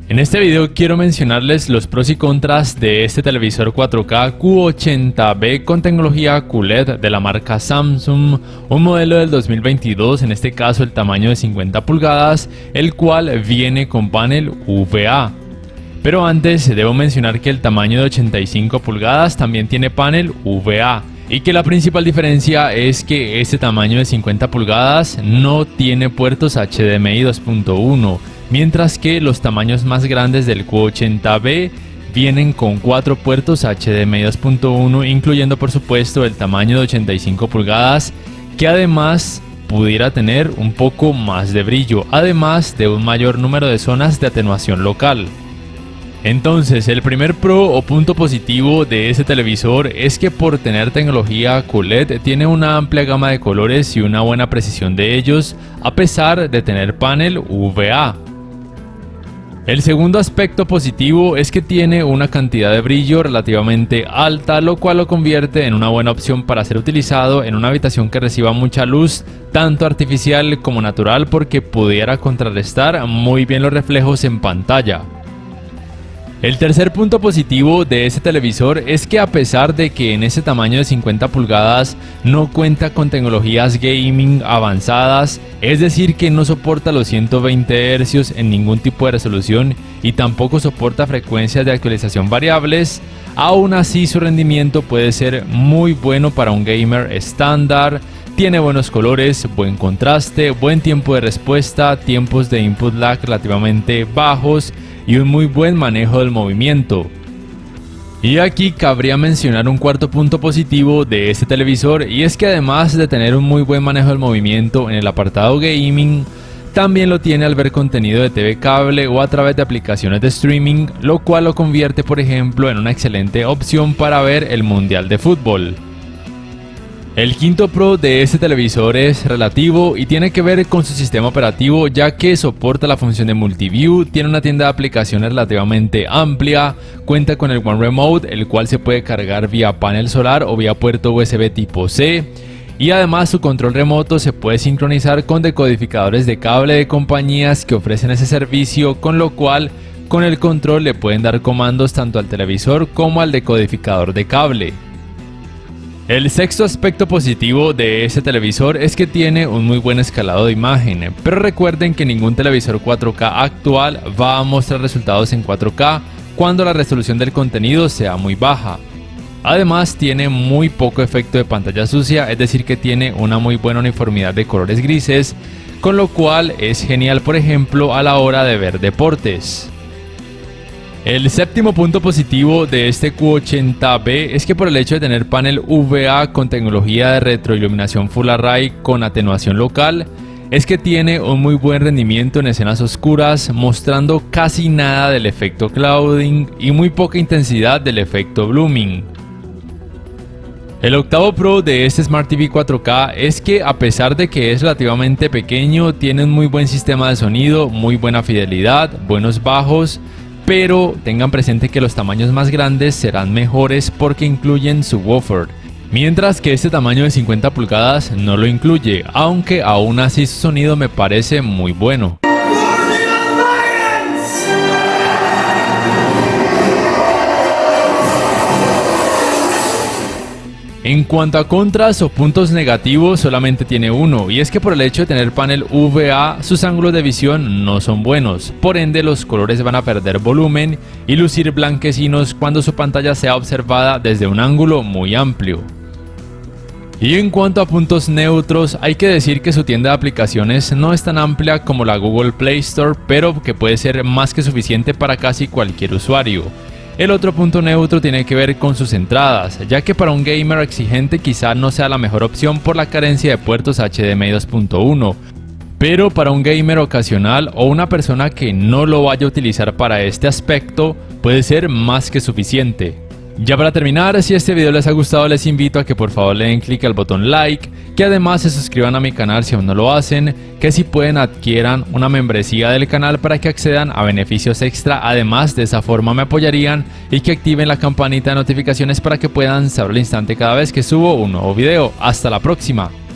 En este video quiero mencionarles los pros y contras de este televisor 4K Q80B con tecnología QLED de la marca Samsung, un modelo del 2022, en este caso el tamaño de 50 pulgadas, el cual viene con panel VA. Pero antes debo mencionar que el tamaño de 85 pulgadas también tiene panel VA y que la principal diferencia es que este tamaño de 50 pulgadas no tiene puertos HDMI 2.1. Mientras que los tamaños más grandes del Q80B vienen con 4 puertos HDMI 2.1, incluyendo por supuesto el tamaño de 85 pulgadas, que además pudiera tener un poco más de brillo, además de un mayor número de zonas de atenuación local. Entonces, el primer pro o punto positivo de este televisor es que por tener tecnología QLED tiene una amplia gama de colores y una buena precisión de ellos, a pesar de tener panel VA. El segundo aspecto positivo es que tiene una cantidad de brillo relativamente alta, lo cual lo convierte en una buena opción para ser utilizado en una habitación que reciba mucha luz, tanto artificial como natural, porque pudiera contrarrestar muy bien los reflejos en pantalla. El tercer punto positivo de este televisor es que a pesar de que en ese tamaño de 50 pulgadas no cuenta con tecnologías gaming avanzadas, es decir que no soporta los 120 Hz en ningún tipo de resolución y tampoco soporta frecuencias de actualización variables, aún así su rendimiento puede ser muy bueno para un gamer estándar. Tiene buenos colores, buen contraste, buen tiempo de respuesta, tiempos de input lag relativamente bajos y un muy buen manejo del movimiento. Y aquí cabría mencionar un cuarto punto positivo de este televisor, y es que además de tener un muy buen manejo del movimiento en el apartado gaming, también lo tiene al ver contenido de TV cable o a través de aplicaciones de streaming, lo cual lo convierte por ejemplo en una excelente opción para ver el Mundial de Fútbol. El quinto pro de este televisor es relativo y tiene que ver con su sistema operativo, ya que soporta la función de Multiview, tiene una tienda de aplicaciones relativamente amplia, cuenta con el One Remote, el cual se puede cargar vía panel solar o vía puerto USB tipo C, y además su control remoto se puede sincronizar con decodificadores de cable de compañías que ofrecen ese servicio, con lo cual con el control le pueden dar comandos tanto al televisor como al decodificador de cable. El sexto aspecto positivo de este televisor es que tiene un muy buen escalado de imagen, pero recuerden que ningún televisor 4K actual va a mostrar resultados en 4K cuando la resolución del contenido sea muy baja. Además tiene muy poco efecto de pantalla sucia, es decir que tiene una muy buena uniformidad de colores grises, con lo cual es genial por ejemplo a la hora de ver deportes. El séptimo punto positivo de este Q80B es que por el hecho de tener panel VA con tecnología de retroiluminación Full Array con atenuación local, es que tiene un muy buen rendimiento en escenas oscuras, mostrando casi nada del efecto clouding y muy poca intensidad del efecto blooming. El octavo pro de este Smart TV 4K es que a pesar de que es relativamente pequeño, tiene un muy buen sistema de sonido, muy buena fidelidad, buenos bajos, pero tengan presente que los tamaños más grandes serán mejores porque incluyen subwoofer, mientras que este tamaño de 50 pulgadas no lo incluye, aunque aún así su sonido me parece muy bueno. En cuanto a contras o puntos negativos, solamente tiene uno, y es que por el hecho de tener panel VA, sus ángulos de visión no son buenos, por ende los colores van a perder volumen y lucir blanquecinos cuando su pantalla sea observada desde un ángulo muy amplio. Y en cuanto a puntos neutros, hay que decir que su tienda de aplicaciones no es tan amplia como la Google Play Store, pero que puede ser más que suficiente para casi cualquier usuario. El otro punto neutro tiene que ver con sus entradas, ya que para un gamer exigente quizá no sea la mejor opción por la carencia de puertos HDMI 2.1, pero para un gamer ocasional o una persona que no lo vaya a utilizar para este aspecto, puede ser más que suficiente. Ya para terminar, si este video les ha gustado, les invito a que por favor le den clic al botón like, que además se suscriban a mi canal si aún no lo hacen, que si pueden adquieran una membresía del canal para que accedan a beneficios extra, además de esa forma me apoyarían, y que activen la campanita de notificaciones para que puedan saber al instante cada vez que subo un nuevo video. Hasta la próxima.